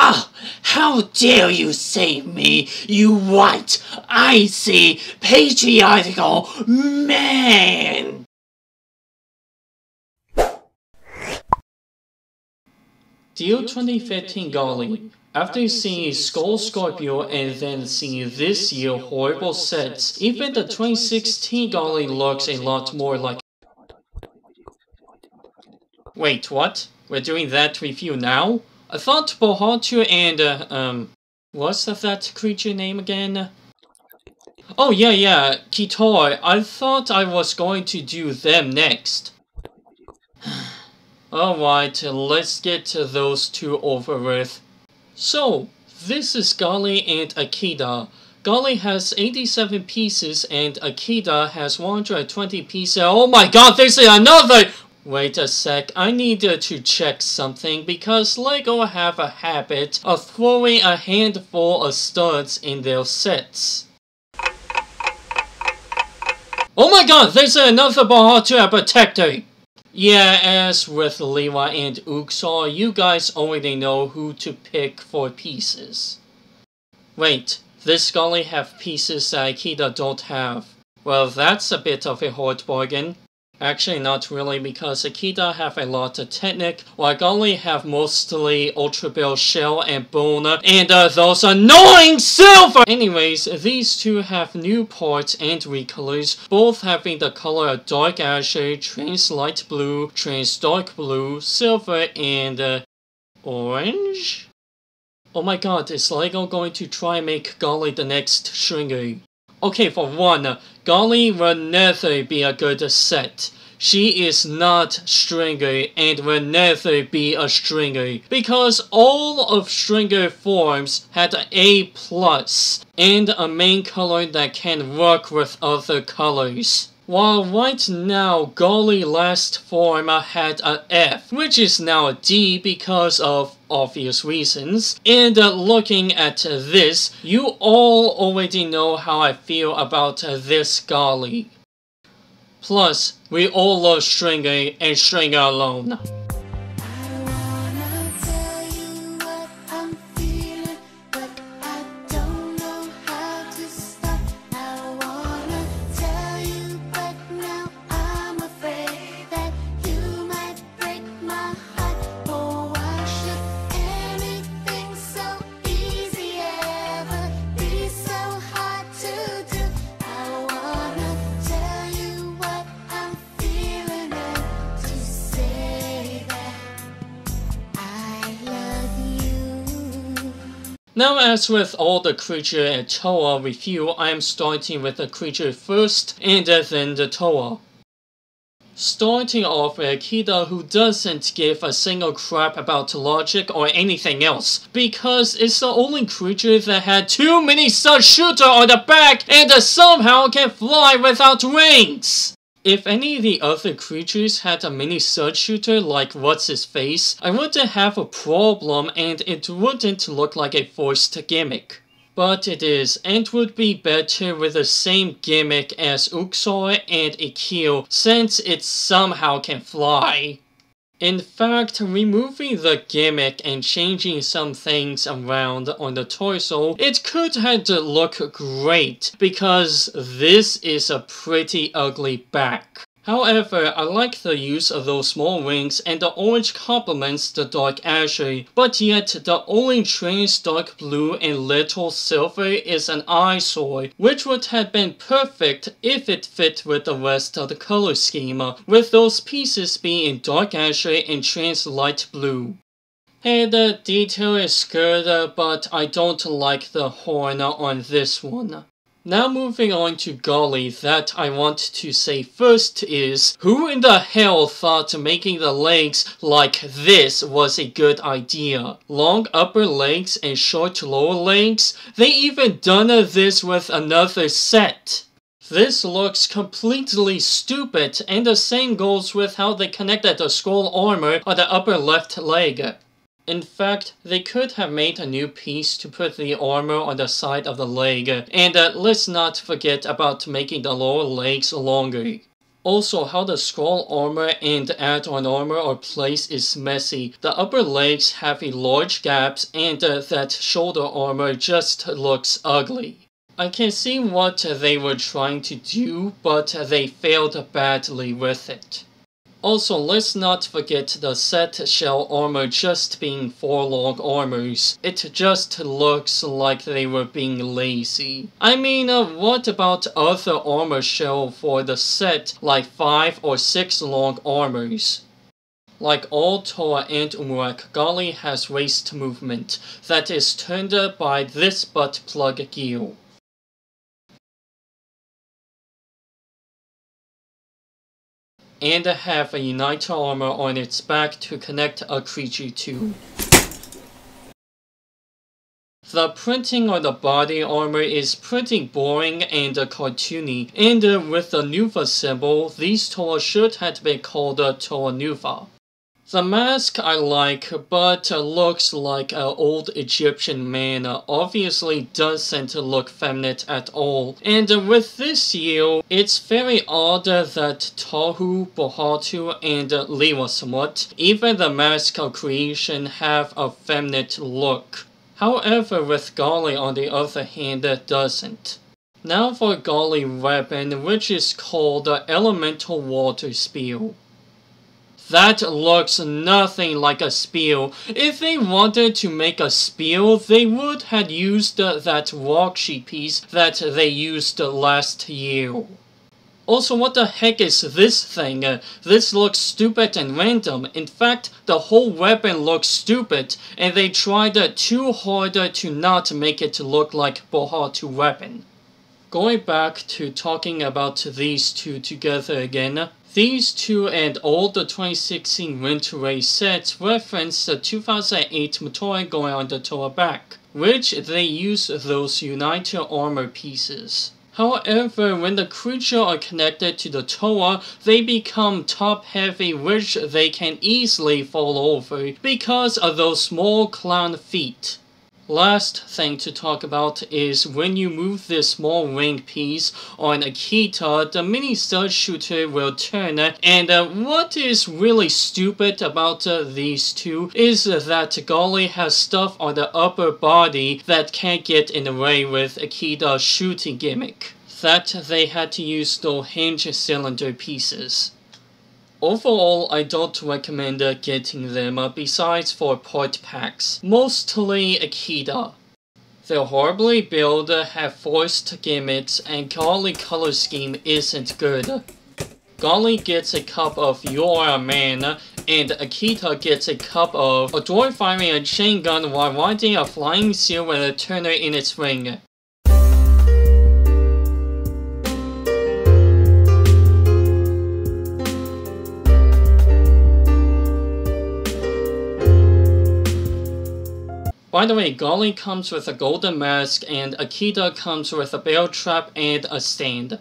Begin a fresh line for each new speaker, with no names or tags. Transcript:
Ah, how dare you save me, you white, icy, patriarchal man! Dear 2015 Gali, after seeing Skull Scorpio and then seeing this year horrible sets, even the 2016 Gali looks a lot more like... Wait, what? We're doing that review now? I thought Pohatu and, what's that creature name again? Oh yeah, Ketar. I thought I was going to do them next. Alright, let's get those two over with. So, this is Gali and Akida. Gali has 87 pieces and Akida has 120 pieces. Oh my god, there's another! Wait a sec, I need to check something because LEGO have a habit of throwing a handful of studs in their sets. Oh my god, there's another Pohatu protector! Yeah, as with Lewa and Uxor, you guys already know who to pick for pieces. Wait, this Gali have pieces that Akida don't have. Well, that's a bit of a hard bargain. Actually, not really, because Akida have a lot of Technic, while Gali have mostly Ultra Bell Shell and Bone, and those annoying Silver! Anyways, these two have new parts and recolors, both having the color of Dark Azure, Trans Light Blue, Trans Dark Blue, Silver, and Orange? Oh my god, is LEGO going to try and make Gali the next Stringer? Okay, for one, Gali will never be a good set. She is not Stringer and will never be a Stringer because all of Stringer forms had an A+ and a main color that can work with other colors. While right now Gali last form had an F, which is now a D because of obvious reasons. And looking at this, you all already know how I feel about this Gali. Plus, we all love Stringer and Stringer alone. Now, as with all the creature and Toa review, I am starting with the creature first and then the Toa. Starting off with Akida, who doesn't give a single crap about logic or anything else, because it's the only creature that had too many such shooter on the back and somehow can fly without wings! If any of the other creatures had a mini surge shooter like what's-his-face, I wouldn't have a problem and it wouldn't look like a forced gimmick. But it is, and would be better with the same gimmick as Uxor and Ikil since it somehow can fly. In fact, removing the gimmick and changing some things around on the torso, it could have to look great, because this is a pretty ugly back. However, I like the use of those small wings and the orange complements the dark azure, but yet the only trans dark blue and little silver is an eyesore, which would have been perfect if it fit with the rest of the color scheme, with those pieces being in dark azure and trans light blue. And the detail is good, but I don't like the horn on this one. Now moving on to Gali, that I want to say first is, who in the hell thought making the legs like this was a good idea? Long upper legs and short lower legs? They even done this with another set. This looks completely stupid, and the same goes with how they connected the skull armor on the upper left leg. In fact, they could have made a new piece to put the armor on the side of the leg, and let's not forget about making the lower legs longer. Also, how the scroll armor and add-on armor are placed is messy. The upper legs have large gaps and that shoulder armor just looks ugly. I can see what they were trying to do, but they failed badly with it. Also, let's not forget the set shell armor just being 4 long armors. It just looks like they were being lazy. I mean, what about other armor shell for the set, like 5 or 6 long armors? Like all Toa and Umuak, Gali has waist movement that is turned by this butt plug gear. And have a uniter armor on its back to connect a creature to. The printing on the body armor is pretty boring and cartoony, and with the Nuva symbol, these Toa should have been called Toa Nuva. The mask I like, but looks like an old Egyptian man, obviously doesn't look feminine at all. And with this year, it's very odd that Tahu, Pohatu, and Liwa somewhat, even the mask creation have a feminine look. However, with Gali on the other hand, doesn't. Now for Gali weapon, which is called the Elemental Water Spear. That looks nothing like a spear. If they wanted to make a spear, they would have used that Wakshi piece that they used last year. Also, what the heck is this thing? This looks stupid and random. In fact, the whole weapon looks stupid, and they tried too hard to not make it look like Pohatu weapon. Going back to talking about these two together again, these two and all the 2016 Winter Race sets reference the 2008 Motori going on the Toa back, which they use those uniter armor pieces. However, when the creature are connected to the Toa, they become top heavy, which they can easily fall over because of those small clown feet. Last thing to talk about is when you move this small ring piece on Akita, the mini stud shooter will turn, and what is really stupid about these two is that Gali has stuff on the upper body that can't get in the way with Akida's shooting gimmick, that they had to use those hinge cylinder pieces. Overall, I don't recommend getting them besides for part packs, mostly Akida. They're horribly built, have forced gimmicks, and Gali color scheme isn't good. Gali gets a cup of You're a Man, and Akita gets a cup of a droid firing a chain gun while riding a flying seal with a turner in its ring. By the way, Gali comes with a golden mask and Akida comes with a bear trap and a stand.